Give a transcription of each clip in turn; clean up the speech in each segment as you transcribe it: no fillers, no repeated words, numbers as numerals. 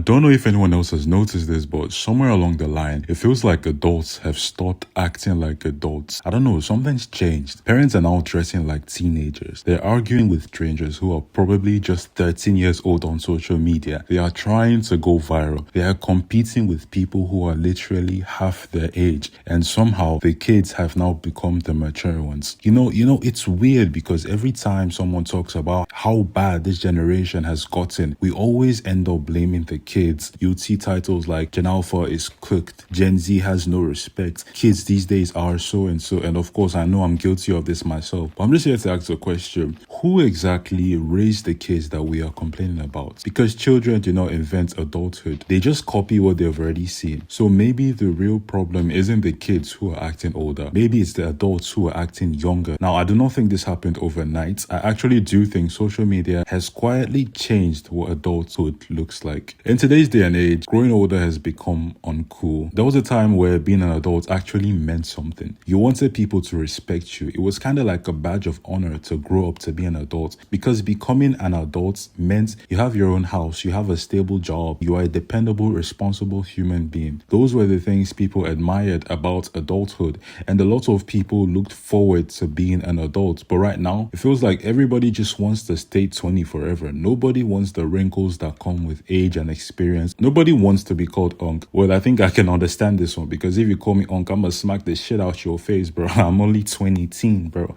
don't know if anyone else has noticed this, but somewhere along the line, it feels like adults have stopped acting like adults. I don't know, something's changed. Parents are now dressing like teenagers. They're arguing with strangers who are probably just 13 years old on social media. They are trying to go viral. They are competing with people who are literally half their age. And somehow the kids have now become the mature ones. You know, it's weird because every time someone talks about how bad this generation has gotten, we always end up blaming the kids. You'd see titles like Gen Alpha is cooked, Gen Z has no respect, kids these days are so and so. And of course, I know I'm guilty of this myself, but I'm just here to ask a question. Who exactly raised the kids that we are complaining about? Because children do not invent adulthood. They just copy what they've already seen. So maybe the real problem isn't the kids who are acting older. Maybe it's the adults who are acting younger. Now, I do not think this happened overnight. I actually do think social media has quietly changed what adulthood looks like. In today's day and age, growing older has become uncool. There was a time where being an adult actually meant something. You wanted people to respect you. It was kind of like a badge of honor to grow up to be an adult, because becoming an adult meant you have your own house, you have a stable job, you are a dependable, responsible human being. Those were the things people admired about adulthood, and a lot of people looked forward to being an adult. But right now, it feels like everybody just wants to stay 20 forever. Nobody wants the wrinkles that come with age and experience. Nobody wants to be called Unc. Well, I think I can understand this one, because if you call me Unc, I'm gonna smack the shit out your face, bro. I'm only 20 teen, bro.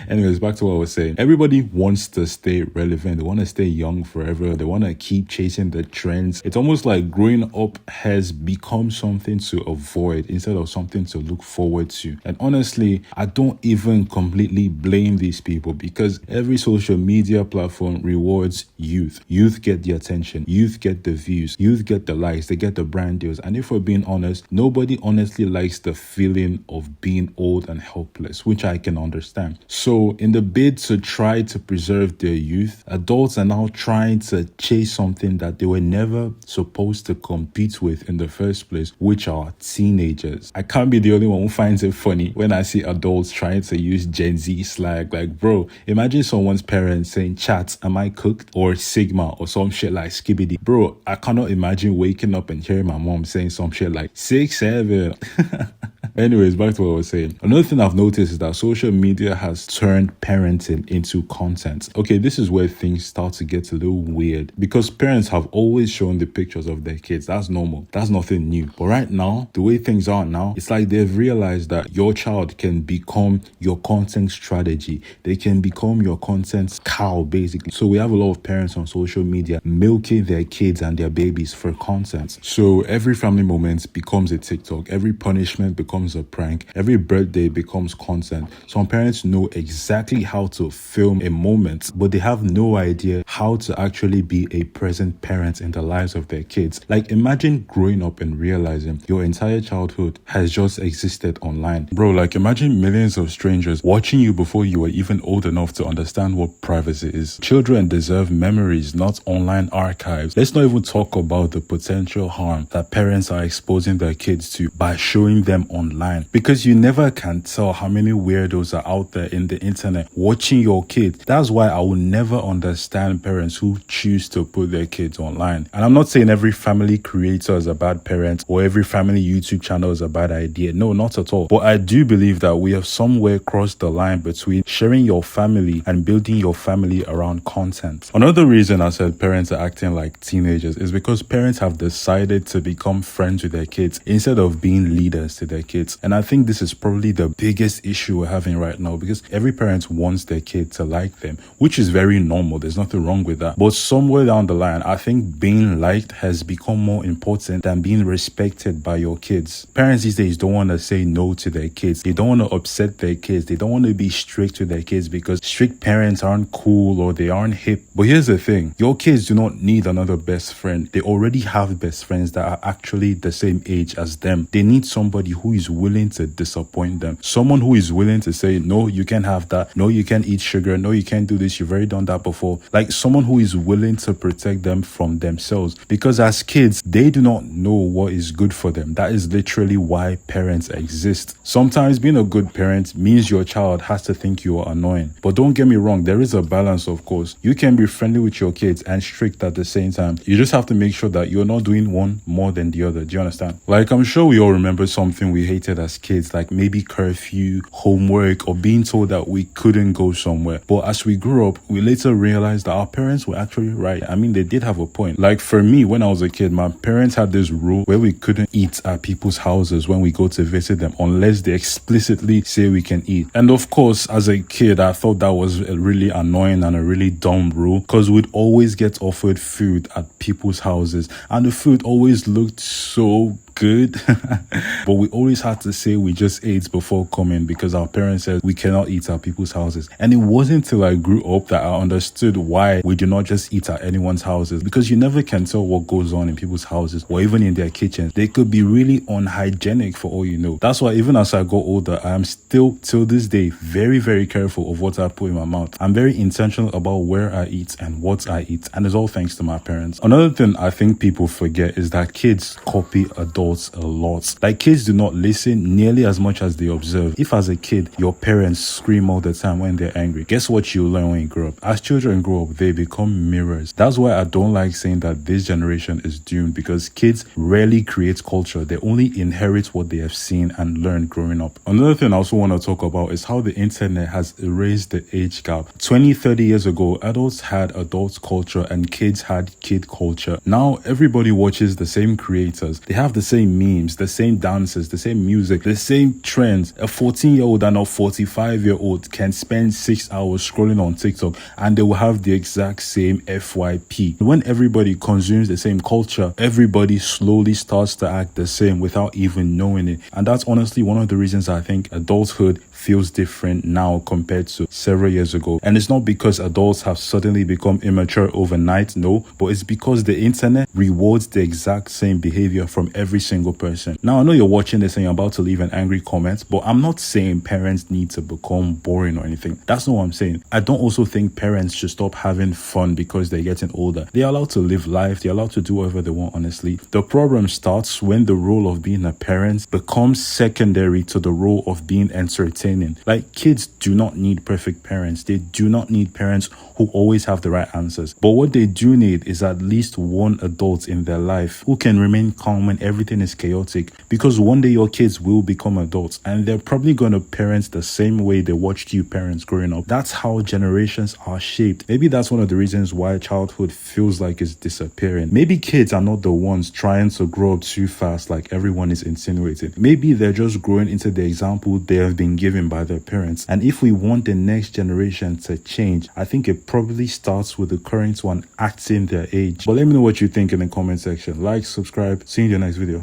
Anyways, back to what I was saying. Everybody wants to stay relevant. They want to stay young forever. They want to keep chasing the trends. It's almost like growing up has become something to avoid instead of something to look forward to. And honestly, I don't even completely blame these people, because every social media platform rewards youth. Youth get the attention. Youth get the views. Youth get the likes. They get the brand deals. And if we're being honest, nobody honestly likes the feeling of being old and helpless, which I can understand. So in the bid to try to preserve their youth, adults are now trying to chase something that they were never supposed to compete with in the first place, which are teenagers. I can't be the only one who finds it funny when I see adults trying to use Gen Z slang. Like, bro, imagine someone's parents saying, "Chat, am I cooked?" or Sigma or some shit like Skibbity. Bro, I cannot imagine waking up and hearing my mom saying some shit like 6'7". Anyways, back to what I was saying. Another thing I've noticed is that social media has turned parenting into content. Okay, this is where things start to get a little weird, because parents have always shown the pictures of their kids. That's normal. That's nothing new. But right now, the way things are now, it's like they've realized that your child can become your content strategy. They can become your content cow, basically. So we have a lot of parents on social media milking their kids and their babies for content. So every family moment becomes a TikTok. Every punishment becomes a prank. Every birthday becomes content. Some parents know exactly how to film a moment, but they have no idea how to actually be a present parent in the lives of their kids. Like, imagine growing up and realizing your entire childhood has just existed online. Bro, like, imagine millions of strangers watching you before you were even old enough to understand what privacy is. Children deserve memories, not online archives. Let's not even talk about the potential harm that parents are exposing their kids to by showing them online, because you never can tell how many weirdos are out there in the internet watching your kids. That's why I will never understand parents who choose to put their kids online. And I'm not saying every family creator is a bad parent or every family YouTube channel is a bad idea. No, not at all. But I do believe that we have somewhere crossed the line between sharing your family and building your family around content. Another reason I said parents are acting like teenagers is because parents have decided to become friends with their kids instead of being leaders to their kids. And I think this is probably the biggest issue we're having right now, because every parent wants their kid to like them, which is very normal. There's nothing wrong with that. But somewhere down the line, I think being liked has become more important than being respected by your kids. Parents these days don't want to say no to their kids. They don't want to upset their kids. They don't want to be strict with their kids because strict parents aren't cool or they aren't hip. But here's the thing. Your kids do not need another best friend. They already have best friends that are actually the same age as them. They need somebody who is is willing to disappoint them. Someone who is willing to say, no, you can't have that. No, you can't eat sugar. No, you can't do this. You've already done that before. Like someone who is willing to protect them from themselves. Because as kids, they do not know what is good for them. That is literally why parents exist. Sometimes being a good parent means your child has to think you are annoying. But don't get me wrong, there is a balance, of course. You can be friendly with your kids and strict at the same time. You just have to make sure that you're not doing one more than the other. Do you understand? Like, I'm sure we all remember something we hated as kids, like maybe curfew, homework, or being told that we couldn't go somewhere. But as we grew up, we later realized that our parents were actually right. I mean, they did have a point. Like for me, when I was a kid, my parents had this rule where we couldn't eat at people's houses when we go to visit them unless they explicitly say we can eat. And of course, as a kid, I thought that was a really annoying and a really dumb rule because we'd always get offered food at people's houses and the food always looked so good. But we always had to say we just ate before coming because our parents said we cannot eat at people's houses. And it wasn't until I grew up that I understood why we do not just eat at anyone's houses, because you never can tell what goes on in people's houses or even in their kitchens. They could be really unhygienic for all you know. That's why even as I got older, I am still till this day very, very careful of what I put in my mouth. I'm very intentional about where I eat and what I eat, and it's all thanks to my parents. Another thing I think people forget is that kids copy adults a lot. Like kids do not listen nearly as much as they observe. If as a kid your parents scream all the time when they're angry, guess what you learn when you grow up? As children grow up, they become mirrors. That's why I don't like saying that this generation is doomed, because kids rarely create culture. They only inherit what they have seen and learned growing up. Another thing I also want to talk about is how the internet has erased the age gap. 20-30 years ago, adults had adult culture and kids had kid culture. Now everybody watches the same creators. They have the same memes, the same dances, the same music, the same trends. A 14-year-old and a 45-year-old can spend 6 hours scrolling on TikTok and they will have the exact same FYP. When everybody consumes the same culture, everybody slowly starts to act the same without even knowing it. And that's honestly one of the reasons I think adulthood feels different now compared to several years ago. And it's not because adults have suddenly become immature overnight, no, but it's because the internet rewards the exact same behavior from every single person. Now, I know you're watching this and you're about to leave an angry comment, but I'm not saying parents need to become boring or anything. That's not what I'm saying. I don't also think parents should stop having fun because they're getting older. They're allowed to live life. They're allowed to do whatever they want, honestly. The problem starts when the role of being a parent becomes secondary to the role of being entertained. Like, kids do not need perfect parents. They do not need parents who always have the right answers. But what they do need is at least one adult in their life who can remain calm when everything is chaotic. Because one day your kids will become adults and they're probably going to parent the same way they watched you parents growing up. That's how generations are shaped. Maybe that's one of the reasons why childhood feels like it's disappearing. Maybe kids are not the ones trying to grow up too fast like everyone is insinuating. Maybe they're just growing into the example they have been given by their parents. And if we want the next generation to change, I think it probably starts with the current one acting their age. But let me know what you think in the comment section. Like, subscribe, see you in the next video.